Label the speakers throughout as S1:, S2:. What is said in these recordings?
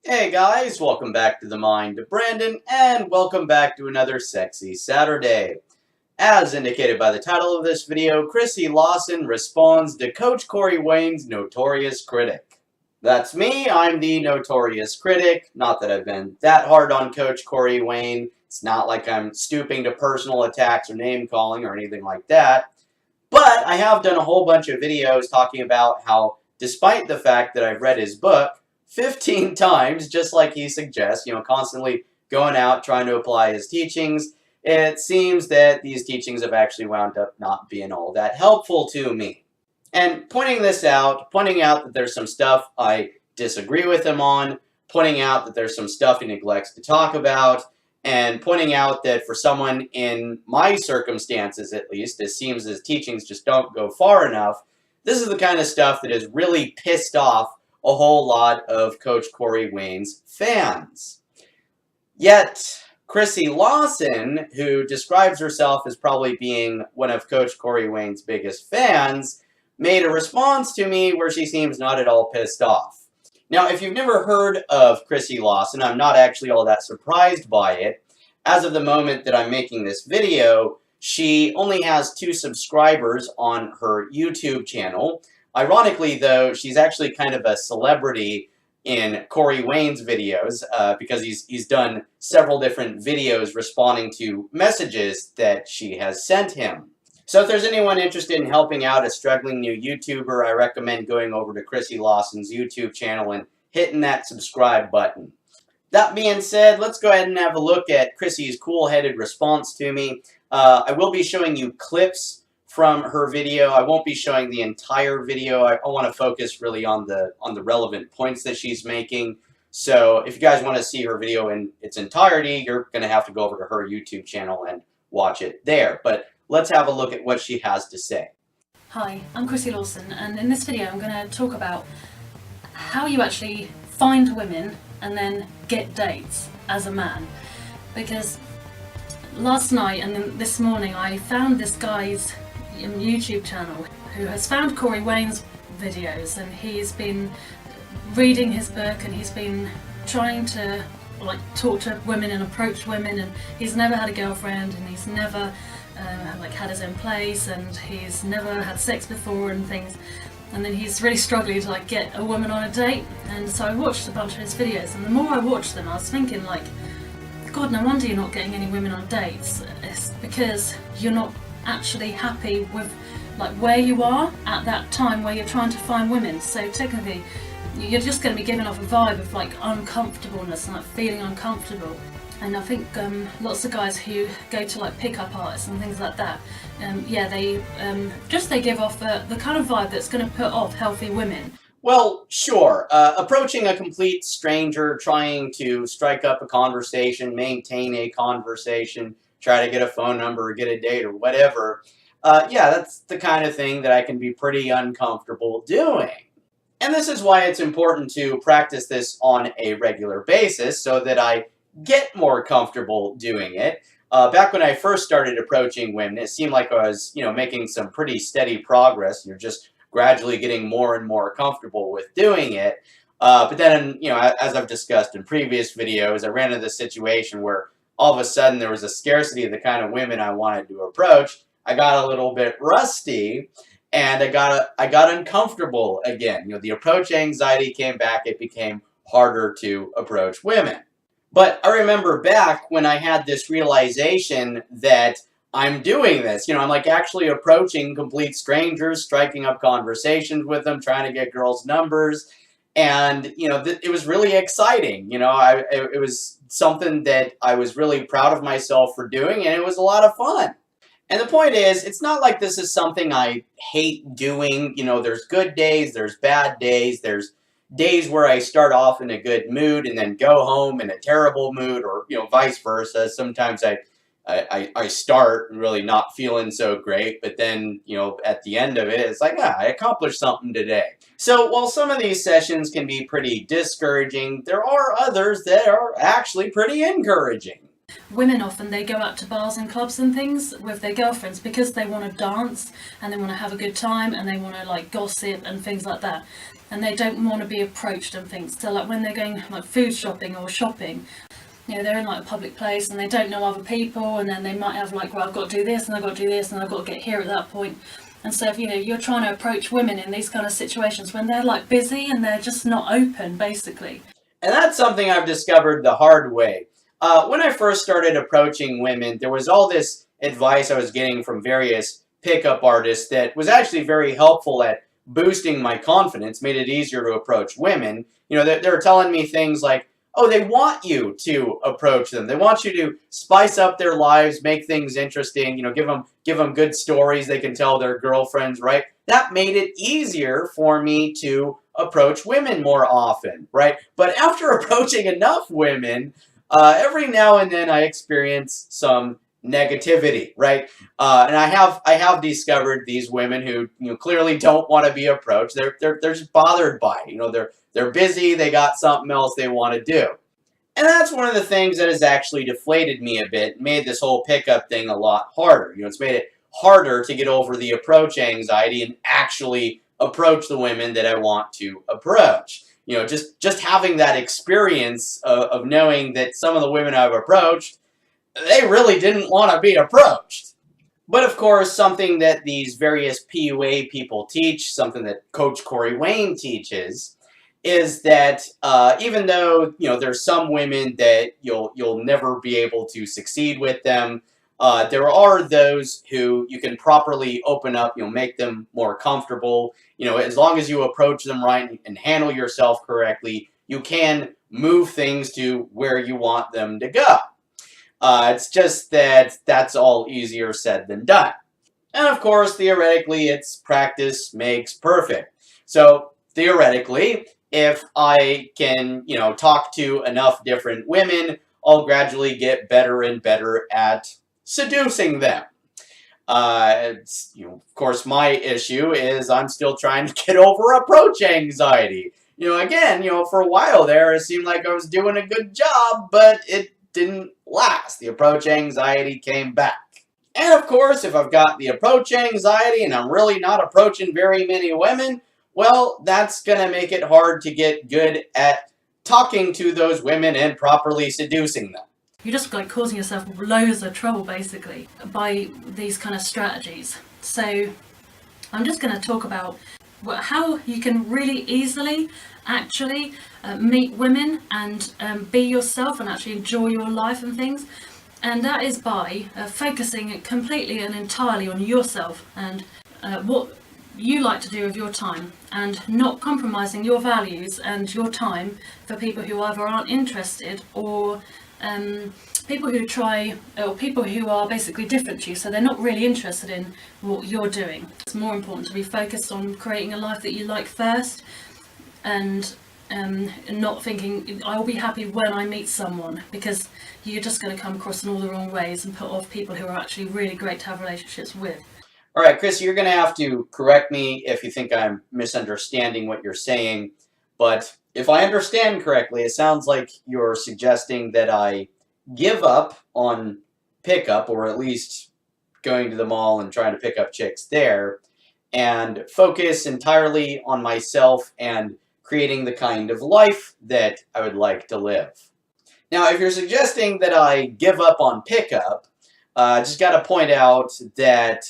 S1: Hey guys, welcome back to The Mind of Brandon, and welcome back to another sexy Saturday. As indicated by the title of this video, Chrissie Lawson responds to Coach Corey Wayne's Notorious Critic. That's me, I'm the Notorious Critic. Not that I've been that hard on Coach Corey Wayne. It's not like I'm stooping to personal attacks or name calling or anything like that. But I have done a whole bunch of videos talking about how, despite the fact that I've read his book 15 times, just like he suggests, constantly going out trying to apply his teachings, it seems that these teachings have actually wound up not being all that helpful to me. And pointing out that there's some stuff I disagree with him on, pointing out that there's some stuff he neglects to talk about, and pointing out that for someone in my circumstances, at least, it seems his teachings just don't go far enough. This is the kind of stuff that has really pissed off a whole lot of Coach Corey Wayne's fans. Yet, Chrissie Lawson, who describes herself as probably being one of Coach Corey Wayne's biggest fans, made a response to me where she seems not at all pissed off. Now, if you've never heard of Chrissie Lawson, I'm not actually all that surprised by it. As of the moment that I'm making this video, she only has 2 subscribers on her YouTube channel. Ironically, though, she's actually kind of a celebrity in Corey Wayne's videos because he's done several different videos responding to messages that she has sent him. So if there's anyone interested in helping out a struggling new YouTuber, I recommend going over to Chrissie Lawson's YouTube channel and hitting that subscribe button. That being said, let's go ahead and have a look at Chrissy's cool-headed response to me. I will be showing you clips from her video. I won't be showing the entire video. I want to focus really on the relevant points that she's making. So if you guys want to see her video in its entirety, you're going to have to go over to her YouTube channel and watch it there. But let's have a look at what she has to say.
S2: Hi, I'm Chrissie Lawson, and in this video I'm going to talk about how you actually find women and then get dates as a man. Because last night and then this morning I found this guy's YouTube channel who has found Corey Wayne's videos, and he's been reading his book and he's been trying to talk to women and approach women, and he's never had a girlfriend and he's never had his own place and he's never had sex before and things, and then he's really struggling to get a woman on a date. And so I watched a bunch of his videos, and the more I watched them I was thinking God, no wonder you're not getting any women on dates. It's because you're not actually happy with where you are at that time where you're trying to find women. So technically you're just going to be giving off a vibe of uncomfortableness and feeling uncomfortable. And I think lots of guys who go to pickup artists and things like that, they give off the kind of vibe that's going to put off healthy women.
S1: Well, sure. Approaching a complete stranger, trying to strike up a conversation, maintain a conversation, try to get a phone number or get a date or whatever, that's the kind of thing that I can be pretty uncomfortable doing. And this is why it's important to practice this on a regular basis so that I get more comfortable doing it. Back when I first started approaching women, it seemed like I was, making some pretty steady progress. You're just gradually getting more and more comfortable with doing it. But then, as I've discussed in previous videos, I ran into this situation where all of a sudden there was a scarcity of the kind of women I wanted to approach. I got a little bit rusty and I got uncomfortable again. The approach anxiety came back. It became harder to approach women. But I remember back when I had this realization that I'm doing this. I'm actually approaching complete strangers, striking up conversations with them, trying to get girls' numbers. And, it was really exciting. It was something that I was really proud of myself for doing, and it was a lot of fun. And the point is, it's not like this is something I hate doing. There's good days, there's bad days, there's days where I start off in a good mood and then go home in a terrible mood, or vice versa. Sometimes I start really not feeling so great, but then at the end of it, it's I accomplished something today. So while some of these sessions can be pretty discouraging, there are others that are actually pretty encouraging.
S2: Women often, they go out to bars and clubs and things with their girlfriends because they want to dance and they want to have a good time and they want to like gossip and things like that. And they don't want to be approached and things. So like when they're going like food shopping or shopping, you know, they're in like a public place and they don't know other people, and then they might have like, well, I've got to do this and I've got to do this and I've got to get here at that point. And so if, you know, you're trying to approach women in these kind of situations when they're like busy and they're just not open, basically.
S1: And that's something I've discovered the hard way. When I first started approaching women, there was all this advice I was getting from various pickup artists that was actually very helpful at boosting my confidence, made it easier to approach women. You know, they're telling me things like, oh, they want you to approach them. They want you to spice up their lives, make things interesting, you know, give them good stories they can tell their girlfriends, right? That made it easier for me to approach women more often, right? But after approaching enough women, every now and then I experience some negativity, right? And I have discovered these women who, you know, clearly don't want to be approached. They're just bothered by it. You know, they're busy. They got something else they want to do. And that's one of the things that has actually deflated me a bit, made this whole pickup thing a lot harder. You know, it's made it harder to get over the approach anxiety and actually approach the women that I want to approach. You know, just having that experience of knowing that some of the women I've approached, they really didn't want to be approached. But of course, something that these various PUA people teach, something that Coach Corey Wayne teaches, is that even though, you know, there's some women that you'll never be able to succeed with them, there are those who you can properly open up, you know, make them more comfortable. You know, as long as you approach them right and handle yourself correctly, you can move things to where you want them to go. It's just that that's all easier said than done. And of course, theoretically, it's practice makes perfect. So theoretically, if I can, you know, talk to enough different women, I'll gradually get better and better at seducing them. It's, you know, of course, my issue is I'm still trying to get over approach anxiety. You know, again, you know, for a while there, it seemed like I was doing a good job, but it didn't last. The approach anxiety came back. And of course, if I've got the approach anxiety and I'm really not approaching very many women, well, that's going to make it hard to get good at talking to those women and properly seducing them.
S2: You're just like causing yourself loads of trouble, basically, by these kind of strategies. So I'm just going to talk about how you can really easily actually meet women and be yourself and actually enjoy your life and things. And that is by focusing completely and entirely on yourself and what you like to do with your time, and not compromising your values and your time for people who either aren't interested or people who try, or people who are basically different to you, so they're not really interested in what you're doing. It's more important to be focused on creating a life that you like first, and not thinking I'll be happy when I meet someone, because you're just going to come across in all the wrong ways and put off people who are actually really great to have relationships with.
S1: All right, Chris, you're going to have to correct me if you think I'm misunderstanding what you're saying, but if I understand correctly, it sounds like you're suggesting that I give up on pickup, or at least going to the mall and trying to pick up chicks there, and focus entirely on myself and creating the kind of life that I would like to live. Now, if you're suggesting that I give up on pickup, just got to point out that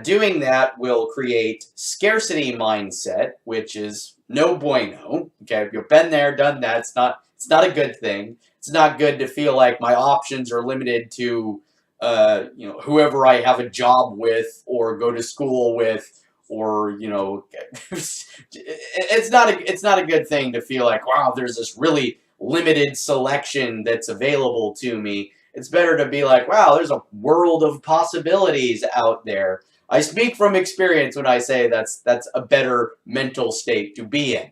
S1: doing that will create scarcity mindset, which is no bueno. Okay, you've been there, done that. It's not a good thing. It's not good to feel like my options are limited to you know, whoever I have a job with or go to school with, or, you know, it's not a good thing to feel like, wow, there's this really limited selection that's available to me. It's better to be like, wow, there's a world of possibilities out there. I speak from experience when I say that's a better mental state to be in.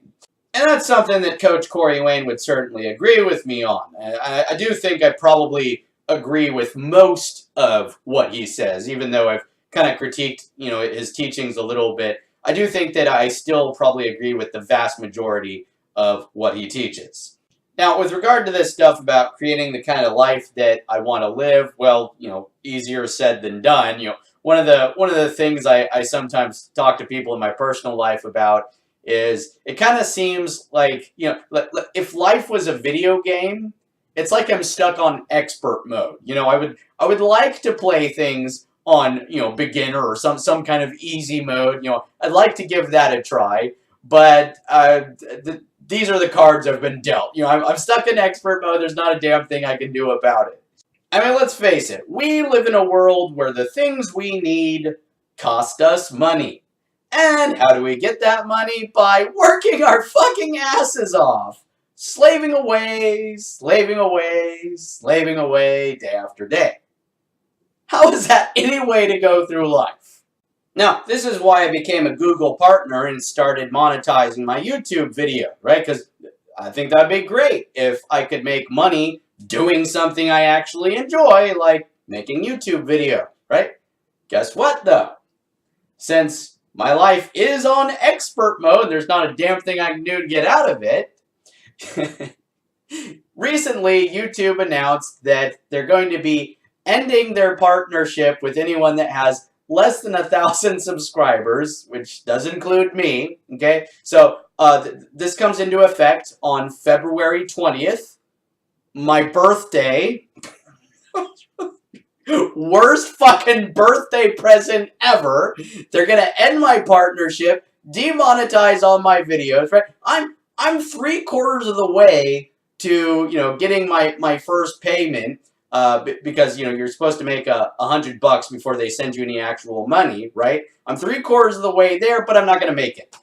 S1: And that's something that Coach Corey Wayne would certainly agree with me on. I do think I probably agree with most of what he says, even though I've kind of critiqued, you know, his teachings a little bit. I do think that I still probably agree with the vast majority of what he teaches. Now, with regard to this stuff about creating the kind of life that I want to live, well, easier said than done. One of the things I sometimes talk to people in my personal life about is it kind of seems like, if life was a video game, it's like I'm stuck on expert mode. I would like to play things on, beginner or some kind of easy mode. I'd like to give that a try, but these are the cards I've been dealt. I'm stuck in expert mode. There's not a damn thing I can do about it. I mean, let's face it. We live in a world where the things we need cost us money. And how do we get that money? By working our fucking asses off. Slaving away, slaving away, slaving away day after day. How is that any way to go through life? Now, this is why I became a Google partner and started monetizing my YouTube video, right? Because I think that'd be great if I could make money doing something I actually enjoy, like making YouTube video, right? Guess what, though? Since my life is on expert mode, there's not a damn thing I can do to get out of it. Recently, YouTube announced that they're going to be ending their partnership with anyone that has less than 1,000 subscribers, which does include me, okay? So, this comes into effect on February 20th, my birthday. Worst fucking birthday present ever. They're gonna end my partnership, demonetize all my videos, right? I'm 3/4 of the way to, getting my first payment, because, you're supposed to make $100 before they send you any actual money, right? I'm 3/4 of the way there, but I'm not gonna make it.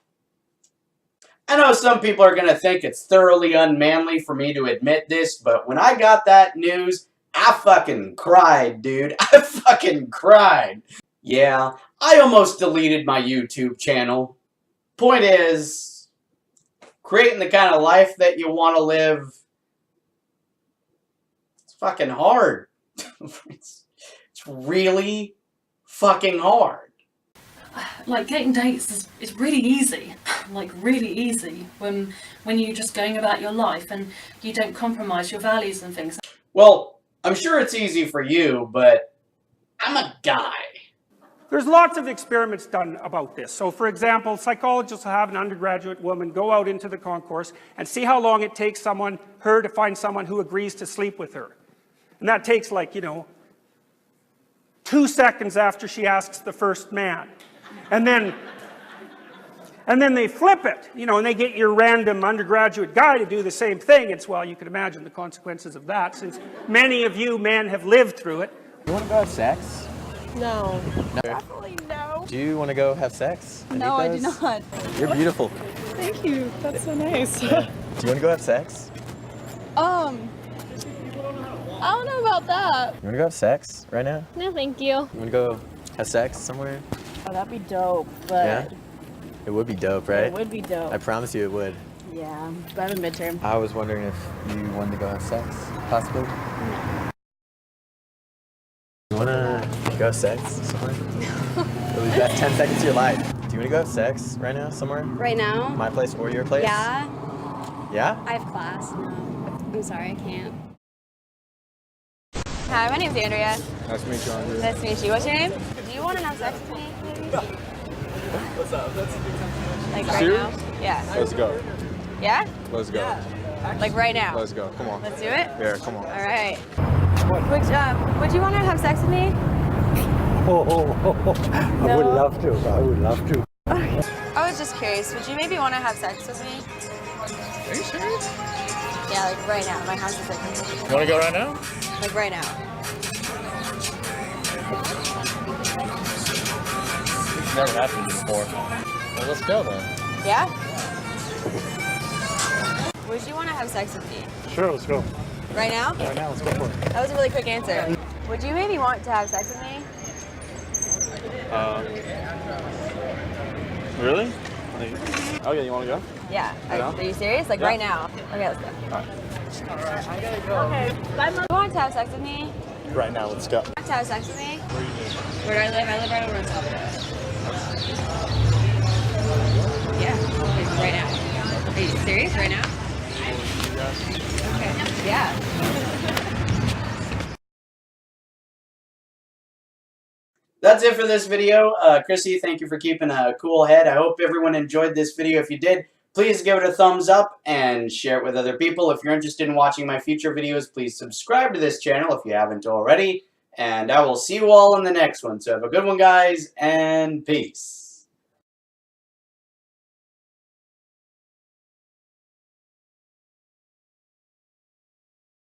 S1: I know some people are gonna think it's thoroughly unmanly for me to admit this, but when I got that news, I fucking cried, dude. I fucking cried. Yeah, I almost deleted my YouTube channel. Point is, creating the kind of life that you want to live, it's fucking hard. It's really fucking hard.
S2: Like, getting dates is really easy. Like, really easy when you're just going about your life and you don't compromise your values and things.
S1: Well, I'm sure it's easy for you, but I'm a guy.
S3: There's lots of experiments done about this. So, for example, psychologists will have an undergraduate woman go out into the concourse and see how long it takes her to find someone who agrees to sleep with her. And that takes, like, 2 seconds after she asks the first man. And then they flip it, and they get your random undergraduate guy to do the same thing. Well, you can imagine the consequences of that, since many of you men have lived through it.
S4: You want to go have sex?
S5: No.
S4: No.
S5: Definitely no.
S4: Do you want to go have sex?
S5: No, I do not.
S4: You're beautiful.
S5: Thank you. That's so nice.
S4: Yeah. Do you want to go have sex?
S5: I don't know about that.
S4: You want to go have sex right now?
S6: No, thank you.
S4: You want to go have sex somewhere?
S5: Oh, that'd be dope, but
S4: Yeah? It would be dope, right?
S5: it would be dope.
S4: I promise you it would.
S5: Yeah, but I have a midterm.
S4: I was wondering if you wanted to go have sex, possibly? You want to go have sex somewhere? It'll be that 10 seconds of your life. Do you want to go have sex right now somewhere?
S6: Right now?
S4: My place or your place?
S6: Yeah.
S4: Yeah?
S6: I have class. No. I'm sorry, I can't. Hi, my name's Andrea.
S7: Nice to meet you, Andrea.
S6: Nice to meet you. What's your name? Do you want to have sex with me? Maybe?
S7: What's up?
S6: Like right
S7: Serious?
S6: now? Yeah.
S7: Let's go.
S6: Yeah?
S7: Let's go.
S6: Like right now?
S7: Let's go. Come on.
S6: Let's do it?
S7: Yeah, come on.
S6: All right. Would you want to have sex with me?
S8: I would love to. I would love to.
S6: I was just curious. Would you maybe want to have sex with me?
S7: Are you serious?
S6: Yeah, like right now. My house is like.
S7: You want to go right now?
S6: Like right now.
S7: It's never happened before. Well, let's go then.
S6: Yeah? Would you want to have sex with me?
S8: Sure, let's go.
S6: Right now?
S8: Right now, let's go for it.
S6: That was a really quick answer. Would you maybe want to have sex with me?
S7: Really? Oh yeah, you want to go?
S6: Yeah.
S7: Yeah.
S6: Are you serious? Like
S7: Yeah.
S6: right now? Okay, let's go. Alright, I gotta go. Okay, bye, Mom. You want to have sex with me?
S8: Right now, let's go.
S6: You want to have sex with me? Where do I live? I live right over in South. Yeah, like right now. Are you serious? Right now? Okay. Yeah.
S1: That's it for this video. Chrissy, thank you for keeping a cool head. I hope everyone enjoyed this video. If you did, please give it a thumbs up and share it with other people. If you're interested in watching my future videos, please subscribe to this channel if you haven't already. And I will see you all in the next one. So have a good one, guys, and peace.